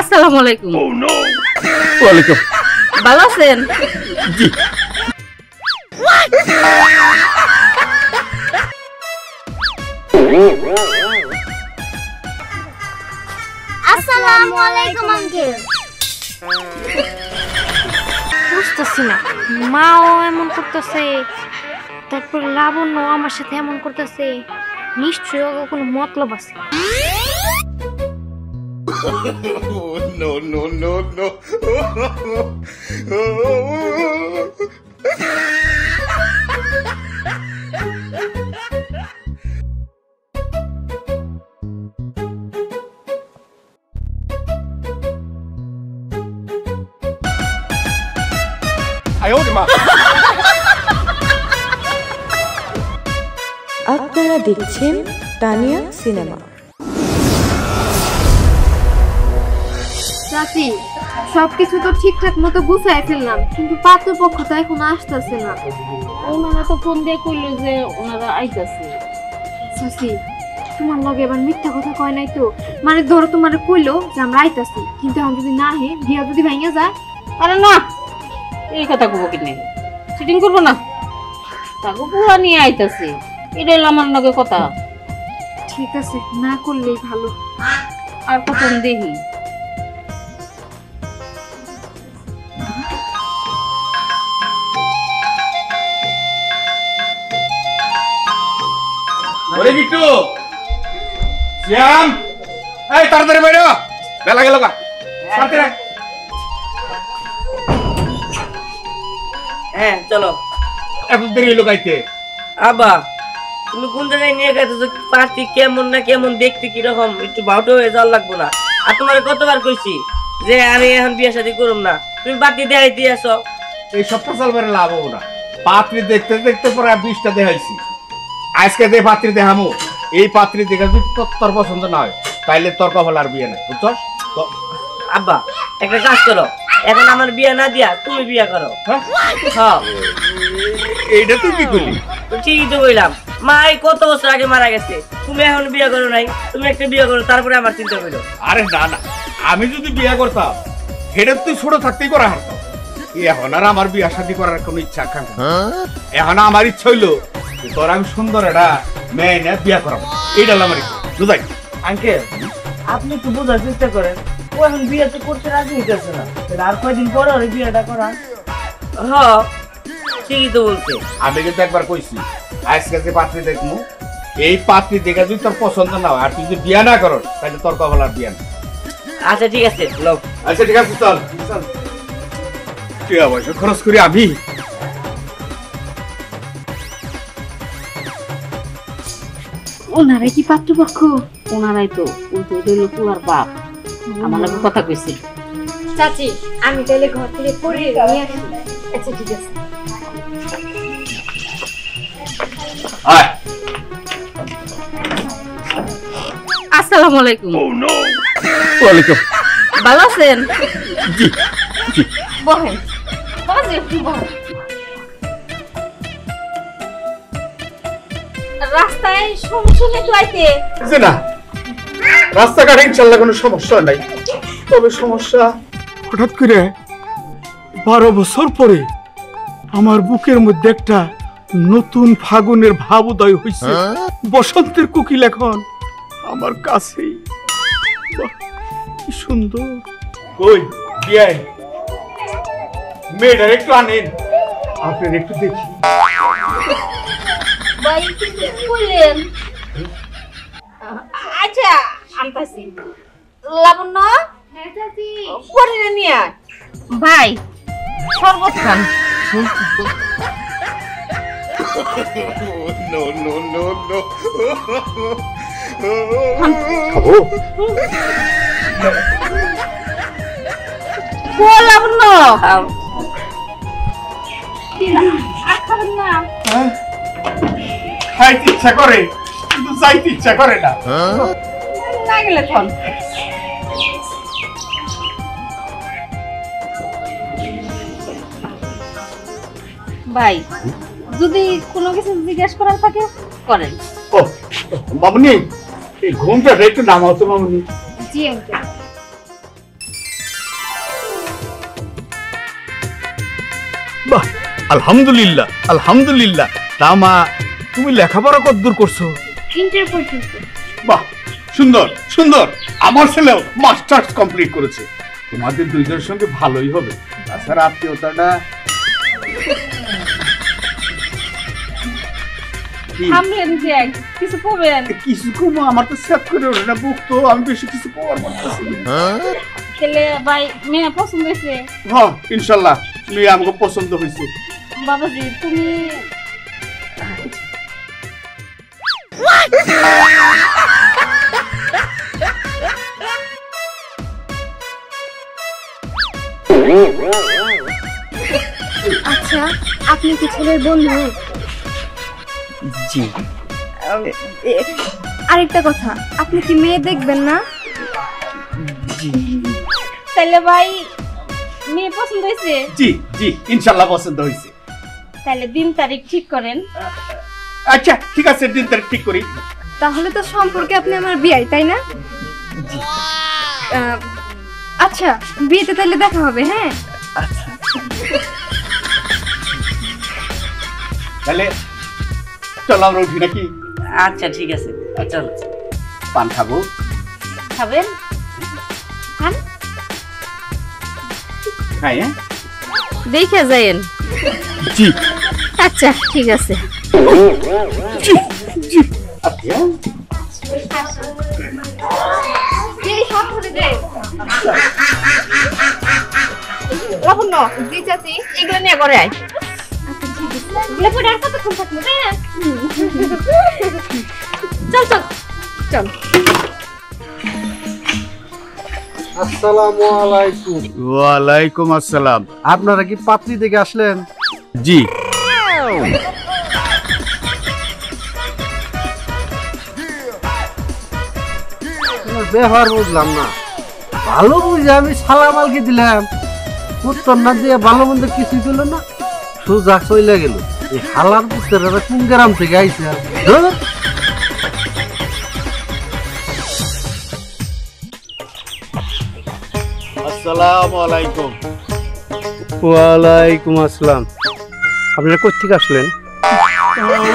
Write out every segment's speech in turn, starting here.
আসসালামু আলাইকুম। ওয়ালাইকুম। ভালো আছেন? জি। আসসালামু আলাইকুম আঙ্কেল। বুঝতেছি না, মাও এমন করতেছে, তারপর লাবণ্য আমার সাথে এমন করতেছে, নিশ্চয়ই ওর কোনো মতলব আছে। No, no, no, no. আপনারা দেখছেন তানিয়া সিনেমা। চাচি, সবকিছু তো ঠিকঠাক মতো গুছাই ফেললাম, কিন্তু পাত্রপক্ষ তো এখন আসতেছে না। ওনারা তো ফোন দিয়ে কইলো যে ওনারা আইতাছে। চাচি, তোমার লগে এবার মিথ্যা কথা কয় নাই তো? মানে ধরো তোমার কইলো যে আমরা আইতাছি, কিন্তু এখন যদি না হে, বিয়া যদি ভাঙা যায়। আরে না, এই কথা কব কি নেই, চিটিং করবো না, তাকে পুরা নিয়ে আইতাছে, এটা হলো আমার লগে কথা। ঠিক আছে, না করলেই ভালো। আর কখন দেখি ওরে বিট্টু, শ্যাম, এই তাড়াতাড়ি বাইরে বেলা গেল কা তাড়াতাড়ি। হ্যাঁ চলো। এত দেরি হলো গাইতে? আবা তুমি কোন জায়গায় নিয়ে গেছো? পার্টি কেমন না কেমন দেখতে কিরকম, একটু বাউটো হয়ে যাওয়ার লাগবো না? আর তোমার কতবার কইছি যে আমি এখন বিয়ে শাদী করুম না, তুমি বাতি দেখাই দিয়ে আসো। এই সপ্তাহ চালবারে লাভ হবো না, পাত্রী দেখতে দেখতে পরে 20টা দেখাইছি। আজকে যে পাত্রী দেখামো, এই পাত্রী দেখে যদি তোর পছন্দ না হয় তাইলে তোর কপাল আর বিয়ে নাই, বুঝছস? আব্বা একটা কাজ করো, এখন আমার বিয়ে না দিয়া তুমি বিয়ে করো। হ্যাঁ এইটা তুই কি করলি? ঠিকই তো কইলাম, মা এই কত বছর আগে মারা গেছে, তুমি এখন বিয়ে করো নাই, তুমি একটা বিয়ে করো, তারপরে আমার চিন্তা করো। আরে না না, আমি যদি বিয়ে করতাম সেটা তুই ছোট থাকতেই করা হারতাম। এখন আর আমার বিয়ে শাদী করার কোনো ইচ্ছা আকাঙ্ক্ষা, এখন আমার ইচ্ছা হইলো তোর আমি সুন্দর একটা মেয়ে নিয়ে বিয়ে করাবো, এইটা আমার ইচ্ছা, বুঝাই? আঙ্কেল আপনি একটু বোঝার চেষ্টা করেন, ও এখন বিয়ে তো করতে রাজি হইতেছে না, আর কয়দিন পরে ওর বিয়েটা করান। হ্যাঁ ঠিকই তো বলছে। আমি কিন্তু একবার কইছি আজকে যে পাত্রী দেখবো, এই পাত্রী দেখে যদি তোর পছন্দ না হয় আর তুই যদি বিয়ে না করস তাহলে তোর কপাল আর বিয়ে না। আচ্ছা ঠিক আছে লোক। আচ্ছা ঠিক আছে, চল চল, টাকা পয়সা খরচ করি আমি। ওনারাই কি পাত্রপক্ষ? ওনারাই তো, ওই তো হইলো পুরার বাপ, আমার লগে কথা কইছিল। চাচি, আমি তাহলে ঘর থেকে পড়ে নিয়ে আসি। আচ্ছা ঠিক আছে। আয়। আসসালামু আলাইকুম। ওয়ালাইকুম। ভালো আছেন? জি জি। বহেন, বসে বহেন। রাস্তায় সমস্যা নেই তো আইতে? যে না, রাস্তাঘাটে ইনশাল্লাহ কোনো সমস্যা নাই, তবে সমস্যা হঠাৎ করে 12 বছর পরে আমার বুকের মধ্যে একটা নতুন ফাগুনের ভাব উদয় হয়েছে। বসন্তের কোকিল এখন আমার কাছেই। বাহ, কি সুন্দর। কই বিয়াই, মেয়েটার একটু আনেন, আপনার একটু দেখি। ভাই কি কইলেন? আচ্ছা আনতাছি। লাবণ্য, হ্যাঁ চাচি। পরে নিয়ে আয়। ভাই শরবত খান। No, no, no, no. লাবণ্য খাইতে ইচ্ছা করে কিন্তু যাইতে ইচ্ছা করে না। না গেলে ফোন। ভাই যদি কোনো কিছু জিজ্ঞেস করার থাকে করেন। ও মামুনি, এই ঘুমটা একটু নামাও তো মামুনি। জি আঙ্কেল। বাহ, আলহামদুলিল্লাহ আলহামদুলিল্লাহ। তা মা, তুমি লেখাপড়া কতদূর করছো? ইন্টার পর্যন্ত। বাহ, সুন্দর সুন্দর। আমার ছেলেও মাস্টার্স কমপ্লিট করেছে। তোমাদের দুইজনের সঙ্গে ভালোই হবে। তাছাড়া আত্মীয়তাটা থামলেন যে কিছু কবেন? কিছু কম, আমার তো সেট করে ওঠে না বুক, তো আমি বেশি কিছু করার পারতেছি না। ছেলে ভাই মেয়ে পছন্দ হয়েছে? হ্যাঁ, ইনশাল্লাহ মেয়ে আমাকে পছন্দ হয়েছে। বাবাজি তুমি আচ্ছা, আপনি কি ছেলের বন্ধু? জি। আরেকটা কথা, আপনি কি মেয়ে দেখবেন না? জি। তাহলে ভাই মেয়ে পছন্দ হয়েছে? জি জি, ইনশাল্লাহ পছন্দ হয়েছে। তাহলে দিন তারিখ ঠিক করেন। আচ্ছা ঠিক আছে, দিন তারিখ ঠিক করি। তাহলে তো সম্পর্কে আপনি আমার বিয়ে, তাই না? আচ্ছা, বিয়েতে তাহলে দেখা হবে। হ্যাঁ আচ্ছা। তাহলে চলো আমরা উঠি নাকি? আচ্ছা ঠিক আছে, চলো। পান খাবো? খাবেন? খান। হ্যাঁ হ্যাঁ, দেখে যাইন। জি আচ্ছা ঠিক আছে। জি জি। আচ্ছা লাবণ্য, জি চাচি, এগুলো নিয়ে করে আয়। লেপটা আর কতক্ষণ থাকবো? চল চল চল। আসসালামু আলাইকুম। ওয়ালাইকুম আসসালাম। আপনারা কি পাত্রী থেকে আসলেন? জি। ব্যবহার বুঝলাম না, ভালো বুঝে আমি সালামালকে দিলাম, উত্তর না দিয়ে ভালো মন্দ কিছুই দিল না, সোজা চলে গেল। এই হালার পুত্রেরা কোন গ্রাম থেকে আইছে? ধুর। আসসালামু আলাইকুম। ওয়ালাইকুম আসসালাম। আপনারা কোথেকে আসলেন?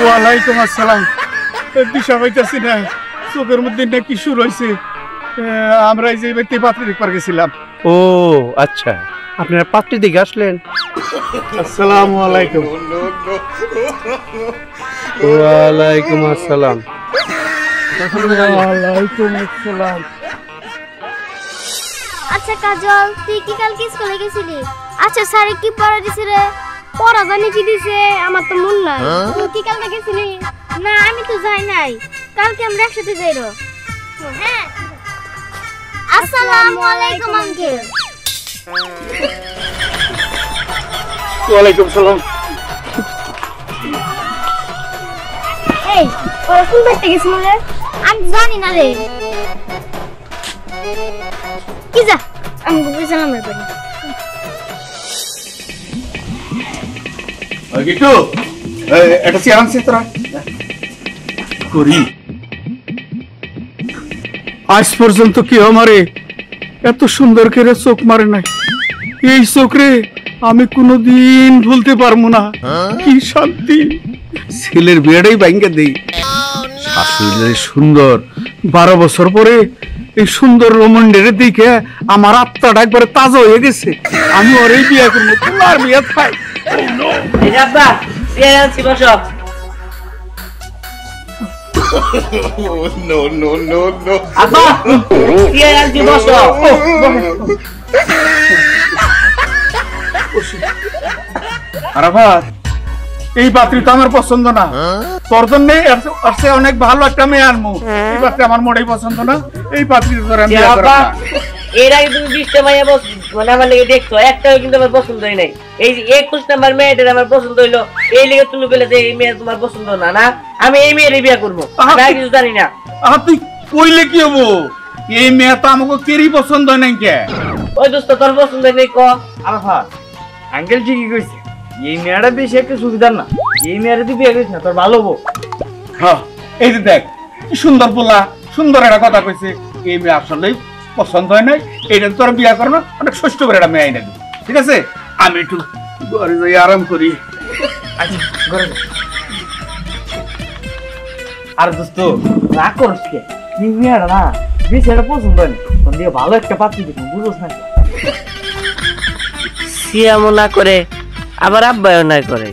ওয়ালাইকুম আসসালাম। দিশা পাইতেছি না, চোখের মধ্যে না কি শুরু হয়েছে। আমরা এই যে ব্যক্তি পাত্রী দেখবার গেছিলাম। ও আচ্ছা, আপনারা পাত্রী থেকে আসলেন? আসসালামু আলাইকুম। ওয়ালাইকুম আসসালাম। ওয়ালাইকুম আসসালাম। আচ্ছা কাজল, তুই কি কালকে স্কুলে গেছিলি? আচ্ছা স্যারে কি পড়া দিছে রে? পড়া জানি কি দিছে, আমার তো মন নাই। তুই কি কালকে গেছিলি? না আমি তো যাই নাই, কালকে আমরা একসাথে যাইরো। হ্যাঁ। আসসালামু আলাইকুম আঙ্কেল। ওয়ালাইকুম সালাম। এই ওরা কোন বাড়িতে গেছিল রে? আমি জানি না রে। কি যা, আমি গেছিলাম আমার বাড়ি। গিটু, এটা চেয়ার আনছি তোরা করি। আজ পর্যন্ত কি আমারে এত সুন্দর করে চোখ মারে নাই। এই চোখ রে আমি কোনোদিন ভুলতে পারবো না। কি শান্তি। ছেলের বিয়েটাই ভাঙ্গে দেই। শাশুড়ি সুন্দর, 12 বছর পরে এই সুন্দর রোমন্ডের দিকে আমার আত্মাটা একবারে তাজা হয়ে গেছে। আমি ওর এই বিয়ে করবো, তোমার বিয়ে থাই। এই যে আব্বা, চেয়ার আনছি, বসো। আব্বা, চেয়ার আনছি, বসো। আরাফাত, এই পাত্রী তো আমার পছন্দ না। তোর জন্য অনেক ভালো একটা মেয়ে আনবো। এই পাত্রী আমার মোটেই পছন্দ না। এই পাত্রীর ধরে আমি বিয়ে করব আব্বা, না। এর আগে তুমি 20টা মাইয়া মানে আমার লেগে দেখছো, একটাও কিন্তু আমার পছন্দ হয় নাই। এই যে 21 নাম্বার মেয়েটা আমার পছন্দ হইলো, এই লেগে তুমি বলে যে এই মেয়ে তোমার পছন্দ না। না, আমি এই মেয়ের বিয়ে করবো, আমি আর কিছু জানি না। তুই কইলে কি হবো? এই মেয়ে তো আমাকে কেরই পছন্দ হয় নাই। কে ওই দোস্ত, তোর পছন্দ নেই ক। আরাফাত, আঙ্কেল ঠিকই কইছে, এই মেয়েটা বেশি একটা সুবিধার না। এই মেয়েটা তুই বিয়ে করিস না, তোর ভালো হবো। হ্যাঁ, এই যে দেখ কি সুন্দর পোলা, সুন্দর একটা কথা কইছে। এই মেয়ে আসলেই পছন্দ হয় নাই। এইটা তোর বিয়ে করো না, অনেক ষষ্ঠ করে একটা মেয়ে আইনা দিবি। ঠিক আছে, আমি একটু ঘরে যাই আরাম করি। আচ্ছা ঘরে যা। আর দোস্ত রাগ করস কে? কি মেয়েরা না বেশি একটা পছন্দ হয় না, তোর দিয়ে ভালো একটা পাত্রী দেখুন, বুঝোস না? সিয়ামও না করে আবার আব্বায়ও না করে,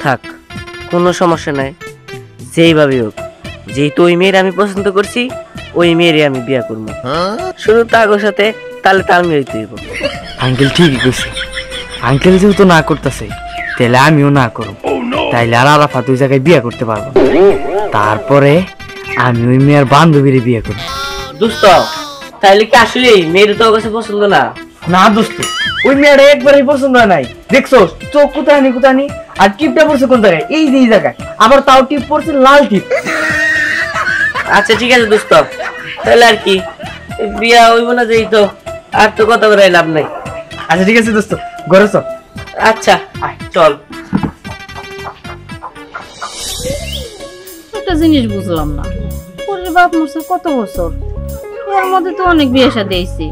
থাক কোনো সমস্যা নাই। যেইভাবে হোক, যেহেতু ওই মেয়ের আমি পছন্দ করছি, ওই মেয়েরই আমি বিয়া করবো। শুধু তাগোর সাথে তাহলে তাল মেরে দিব। আঙ্কেল ঠিকই কইছে, আঙ্কেল যেহেতু না করতেছে তাহলে আমিও না করব, তাইলে আর আরাফাত ওই জায়গায় বিয়ে করতে পারবো। তারপরে আমি ওই মেয়ের বান্ধবীর বিয়ে করব। দোস্ত তাইলে কি আসলে মেয়ের তো কাছে পছন্দ না? না দোস্ত, ওই মেয়েটা একবারই পছন্দ হয় নাই, দেখছো চোখ কোথায় নি, আর টিপটা পড়ছে কোন জায়গায়, এই যে এই জায়গায়, আবার তাও টিপ পড়ছে লাল টিপ। আচ্ছা ঠিক আছে দোস্ত, তাহলে আর কি বিয়া হইব না, যেই তো আর তো কথা বলে লাভ নাই। আচ্ছা ঠিক আছে দোস্ত, ঘরে চল। আচ্ছা চল। একটা জিনিস বুঝলাম না, পরের বাপ মরছে কত বছর, এর মধ্যে তো অনেক বিয়ে শাদী হইছে,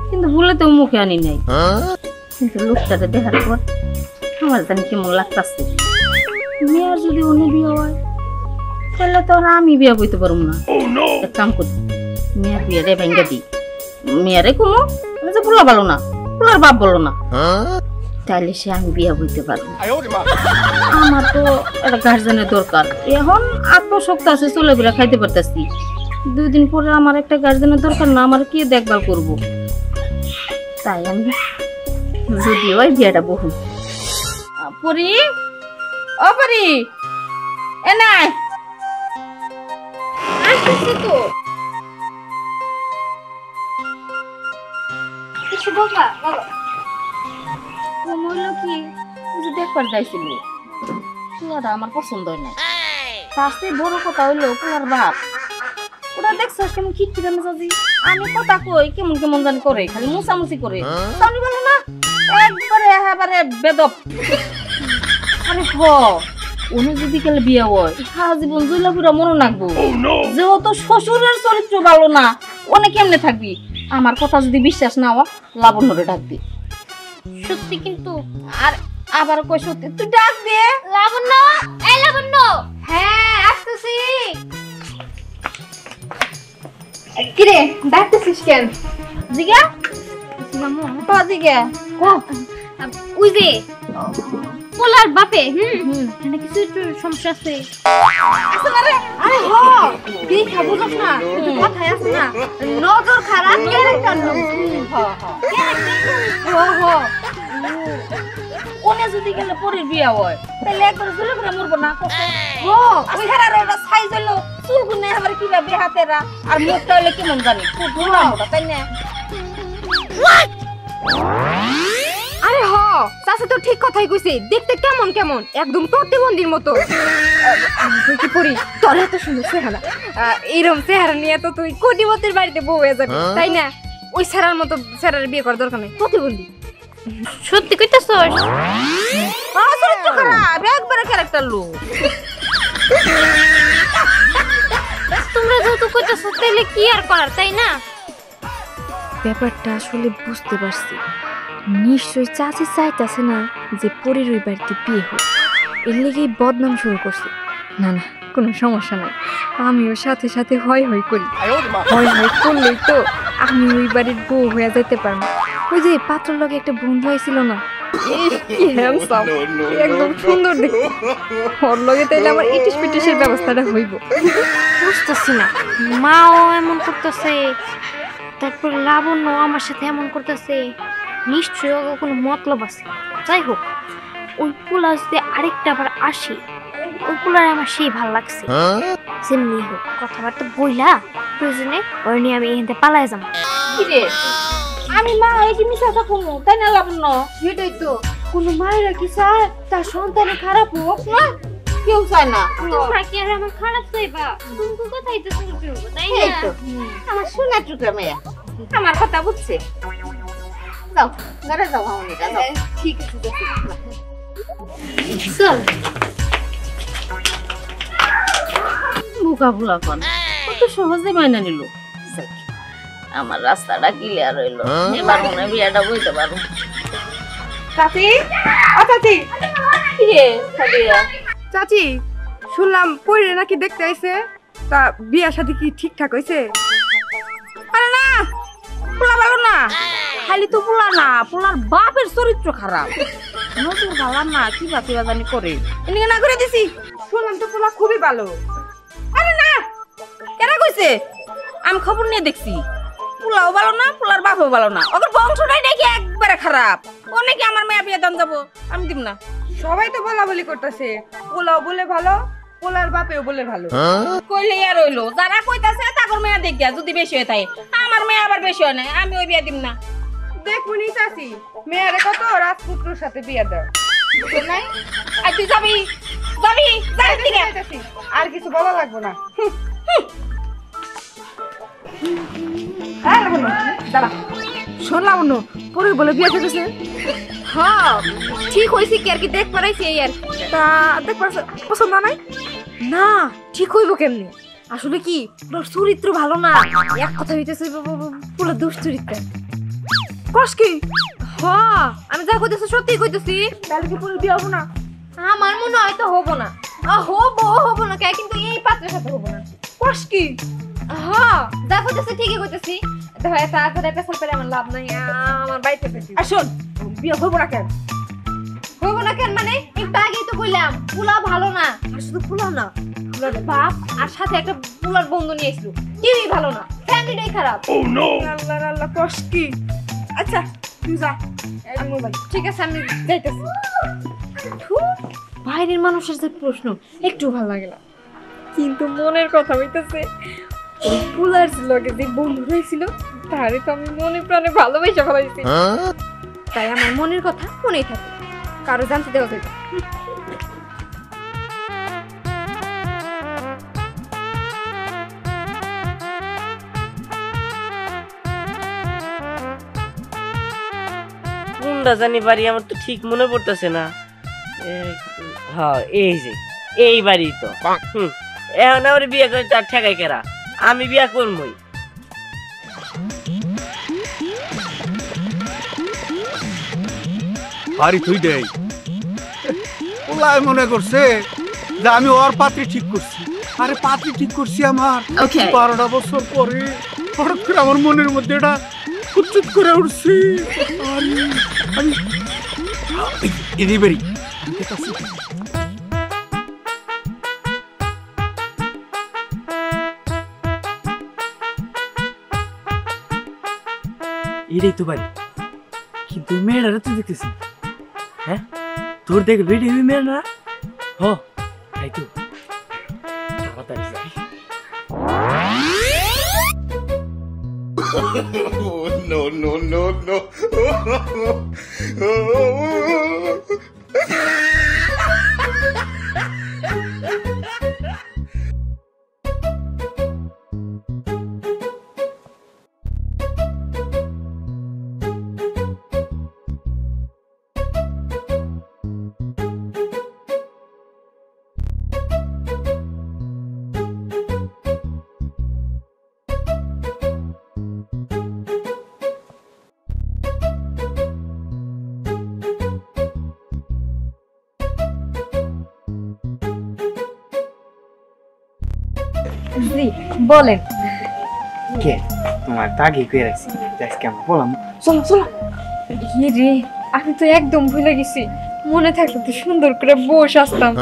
কিন্তু ভুলেতেও মুখে আনি নাই। কিন্তু লোকটাকে দেখার পর আমার জানি কেমন লাগতাছে। মেয়ের যদি অন্য বিয়ে হয় তাহলে তো আর আমি বিয়ে বইতে পারবো না। এক কাম করি, মেয়ের বিয়েরে ভেঙ্গে দিই, মেয়েরে কমো যে পোলা ভালো না, পোলার বাপ বলো না, তাইলে সে আমি বিয়ে বইতে পারবো। আমার তো একটা গার্জেনের দরকার, এখন আত্মশক্ত আছে, চলে বেড়া খাইতে পারতেছি। 2 দিন পরে আমার একটা গার্জেনের দরকার না, আমার কি দেখভাল করব? তাই আমি যদিও ওই বিয়েটা বহু পরি, ও পরি এ নাই আসতেছি তো। কিছু বলবা বলো। ও মূল্য কি যে দেখবার যাইছিল, পোলাটা আমার পছন্দ হয় না। তার চেয়ে বড় কথা হইলো পোলার বাপ, ওরা দেখছো কেমন খিটখিটে মেজাজি। আমি কথা কই কেমন কেমন জানি করে, খালি মুসামুসি করে, তাহলে বলো না একবারে একেবারে বেদব। আরে হ উনি যদি কালে বিয়ে হয় সারা জীবন জুইলা পুরা মনে রাখবো। যেহেতু শ্বশুরের চরিত্র ভালো না, অনেক কেমনে থাকবি। আমার কথা যদি বিশ্বাস না হয় লাবণ্যরে ডাকবি। সত্যি কিন্তু। আর আবার কই সত্যি, তুই ডাক দে। লাবণ্য, এই লাবণ্য। হ্যাঁ আসতেছি। কিরে ডাকতেছিস কেন? জিগা মামু তো জিগা ওই যে পোলার বাপে এখানে কিছু একটু সমস্যা আছে। আরে হ দেখা বুঝছ না, একটু কথাই আছে না, নজর খারাপ ক্যারেক্টার নো। ওনে যদি গেলে পরে বিয়া হয় তাহলে একবার জুলে করে মরবো না কষ্ট। ওই হারার ওটা সাইজ হলো, চুল গুনে আবার কিভাবে হাতেরা, আর মুখটা হলে কেমন জানি খুব মোটা মোটা, তাই না? আরে হ চাচা তো ঠিক কথাই কইছে, দেখতে কেমন কেমন একদম প্রতিবন্ধীর মতো। তুই কি পড়ি তোর এত সুন্দর চেহারা, এরকম চেহারা নিয়ে তো তুই কোটিপতির বাড়িতে বউ হয়ে যাবি, তাই না? ওই চেহারার মতো চেহারার বিয়ে করার দরকার নেই, প্রতিবন্ধী। সত্যি কইতাছস? চরিত্র খারাপ, একবারে ক্যারেক্টার লো। তোমরা যেহেতু কইতাছ তাইলে কি আর করার, তাই না? ব্যাপারটা আসলে বুঝতে পারছি, নিশ্চয়ই চাচি চাইতেছে না যে পরের ওই বাড়িতে বিয়ে হোক, এর লেগেই বদনাম শুরু করছে। না না কোনো সমস্যা নাই, আমিও সাথে সাথে হয় হয় করি, হয় হয় করলেই তো আমি ওই বাড়ির বউ হয়ে যেতে পারবো। ওই যে পাত্র লগে একটা বন্ধু হয়েছিল না, কি হ্যান্ডসাম, একদম সুন্দর দেখতে, ওর লগে তাইলে আমার ইটিস পিটিসের ব্যবস্থাটা হইব। বুঝতেছি না, মাও এমন করতেছে, তারপর লাবণ্য আমার সাথে এমন করতেছে, নিশ্চয়ই ওর কোনো মতলব আছে। যাই হোক, ওই পোলা যদি আরেকটা আবার আসে, ওই পোলার আমার সেই ভাল লাগছে। যেমনি হোক কথাবার্তা বইলা প্রয়োজনে ওর নিয়ে আমি এখান থেকে পালাই যাবো। কিরে আমি মা এই কি মিশা থাকবো, তাই না লাবণ্য? সেটাই তো, কোনো মায়েরা কি চায় তার সন্তানে খারাপ হোক? না কেউ চায় না। তোমরা কি আর আমার খারাপ চাইবা? তুমি কথাই তো শুনতে হবে, তাই এই না? তো আমার সোনা টুকরা মেয়া আমার কথা বুঝছে। যাও ঘরে যাও, হামনিটা যাও। ঠিক আছে চল বুকা ভুলা কন কত সহজে মাইনা নিল। আমার রাস্তাটা ক্লিয়ার হইলো, এবার মনে বিয়াটা বইতে পারবো। চাচি, ও চাচি, কি রে সাদিয়া? চাচি শুনলাম পরে নাকি দেখতে আইছে, তা বিয়া শাদী কি ঠিকঠাক হইছে? আরে না, পোলা ভালো না। খালি তো পোলা না, পোলার বাপের চরিত্র খারাপ। নজর ভালো না, কি বাতি বাজানি করে। এদিকে না করে দিছি। শুনলাম তো পোলা খুবই ভালো। আরে না, কেন কইছে? আমি খবর নিয়ে দেখছি। পোলাও ভালো না, পোলার বাপও ভালো না। ওদের বংশটাই দেখি একবারে খারাপ। অনেকে আমার মেয়ে বিয়ে দান যাবো, আমি দিব না। সবাই তো বলা বলি করতেছে, পোলাও বলে ভালো, পোলার বাপেও বলে ভালো। কইলে আর রইলো, যারা কইতাছে তাকর মেয়ে দেখিয়া যদি বেশি হয়ে থাকে, আমার মেয়ে আবার বেশি হয় না, আমি ওই বিয়ে দিব না। দেখুনি চাচি, মেয়েরে কত রাজপুত্রর সাথে বিয়া দাও নাই। আর তুই যাবি যাবি যাই দিকে। আর কিছু বলা লাগবে না। দাঁড়া, শুনলাম অন্য পরে বলে বিয়ে করেছে। হ্যাঁ ঠিক হয়েছে কি আর কি দেখ পারাইছি এই আর তা দেখ পছন্দ নাই? না ঠিক হইব কেমনি? আসলে কি ওর চরিত্র ভালো না, এক কথা হইতেছে পুরো দুশ্চরিত্র। কস কি? হ্যাঁ আমি যা কইতেছি সত্যি কইতেছি। তাহলে কি পরে বিয়ে হবো না? আমার মনে হয় তো হবো না। হবো না কে, কিন্তু এই পাত্রের সাথে হবো না। কস কি? হ্যাঁ যা কইতেছি ঠিকই কইতেছি। দেখো তাড়াতাড়ি পেছাল পেরে আমার লাভ নাই, আমার বাড়িতে পেছি। আর শোন, বিয়ে হবো না কেন? হবো না কেন মানে একটু আগেই তো কইলাম পোলা ভালো না। আর শুধু পোলা না, পোলার বাপ আর সাথে একটা পোলার বন্ধু নিয়ে এসেছিল, কেউই ভালো না, ফ্যামিলিটাই খারাপ। আল্লাহ আল্লাহ, কস কি? আচ্ছা তুই যা, ঠিক আছে আমি যাইতেছি। বাইরের মানুষের যে প্রশ্ন একটু ভালো লাগে না, কিন্তু মনের কথা হইতেছে ওই পোলার লগে যে বন্ধু হয়েছিল তারে তো আমি মনে প্রাণে ভালোবাসা ফেলাইছি। তাই আমার মনের কথা মনেই থাকে, কারো জানতে দেওয়া যাবে। কোনটা জানি বাড়ি, আমার তো ঠিক মনে পড়তেছে না। হ্যাঁ এই যে এই বাড়ি তো। এখন আমার বিয়ে করে তার ঠেকাই কেরা? আমি বিয়া করবই। বাড়ি তুই দেই ওলাই মনে করছে যে আমি ওর পাত্রী ঠিক করছি। আরে পাত্রী ঠিক করছি আমার 12টা বছর পরে হঠাৎ করে আমার মনের মধ্যে এটা কুচুত করে উঠছি। আমি এদিকে বেরি এটাই তো বাড়ি, কিন্তু মেয়েরা তুই দেখতেছি। হ্যাঁ তোর দেখ রেডি হবি মেয়ের না? হ তাই তো তাড়াতাড়ি যাই। No, no, no, no. জি বলেন। কে তোমার তাগি কই রাখছি, আজকে আমরা বললাম চলো চলো। রে আমি তো একদম ভুলে গেছি, মনে থাকলে তো সুন্দর করে বসে আসতাম।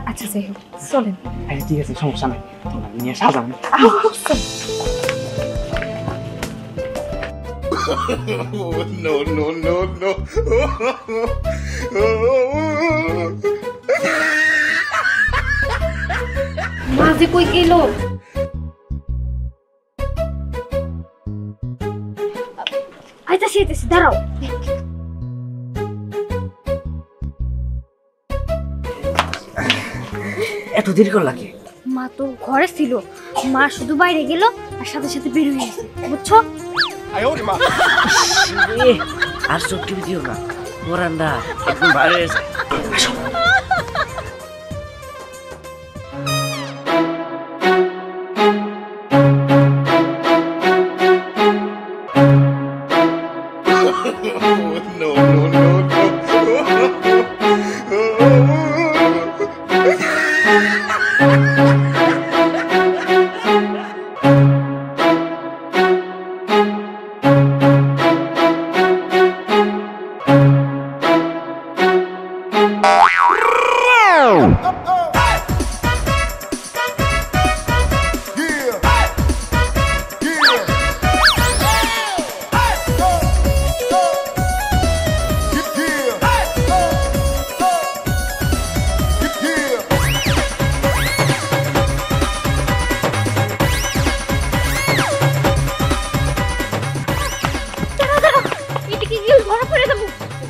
আচ্ছা যাই হোক চলেন। আচ্ছা ঠিক আছে, সমস্যা নাই, তোমার নিয়ে সাজাম। No, no, no, no. মাঝে কই গেল? আইতাছি আইতাছি, দাঁড়াও। এত দেরি করলা কি? মা তো ঘরে ছিল, মা শুধু বাইরে গেল আর সাথে সাথে বের হয়ে গেছে, বুঝছো? আর চোখ টিপে দিও না, মোরান্ডা একদম ভালো হয়েছে। No, no, no, no.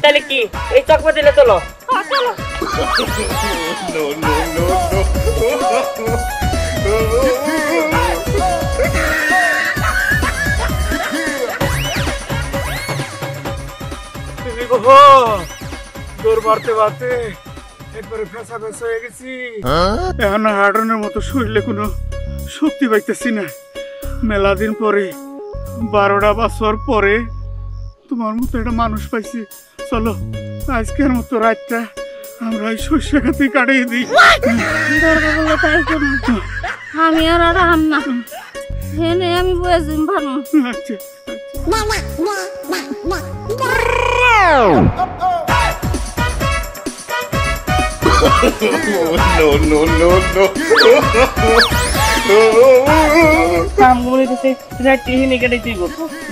তাহলে কি এই চকমা দিলে চলো দৌড় মারতে মারতে একবারে ফেসা ফেসা হয়ে গেছি। এখন হাঁটানোর মতো শরীরে কোনো শক্তি পাইতেছি না। মেলা দিন পরে 12টা বছর পরে তোমার মতো একটা মানুষ পাইছি। চলো আজকের মতো রাতটা আমরা এই সর্ষে খাতে কাটিয়ে দিই। আমি আর আরাম না হেনে আমি বুঝিম ভালো। আচ্ছা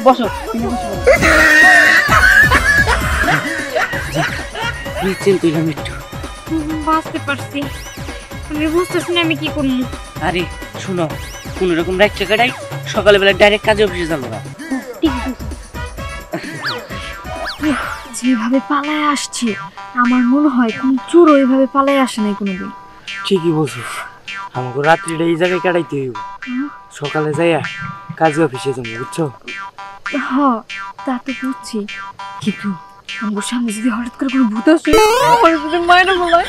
বসো চিন্তিলাম একটু বাঁচতে পারছি। আমি বুঝতেছি না আমি কি করবো। আরে শুনো কোন রকম রাত কাটাই সকালে বেলা ডাইরেক্ট কাজে অফিসে যাবো না। যেভাবে পালায় আসছি আমার মনে হয় কোন চোর ওইভাবে পালায় আসে নাই কোনোদিন। ঠিকই বলছো, আমাকে রাত্রিটা এই জায়গায় কাটাইতে হইব। সকালে যাইয়া কাজে অফিসে যাবো, বুঝছো? হ তা তো বুঝছি, কিন্তু আমার সামনে যদি হঠাৎ করে কোনো ভূত আসে আমার যদি মায়েরা বলায়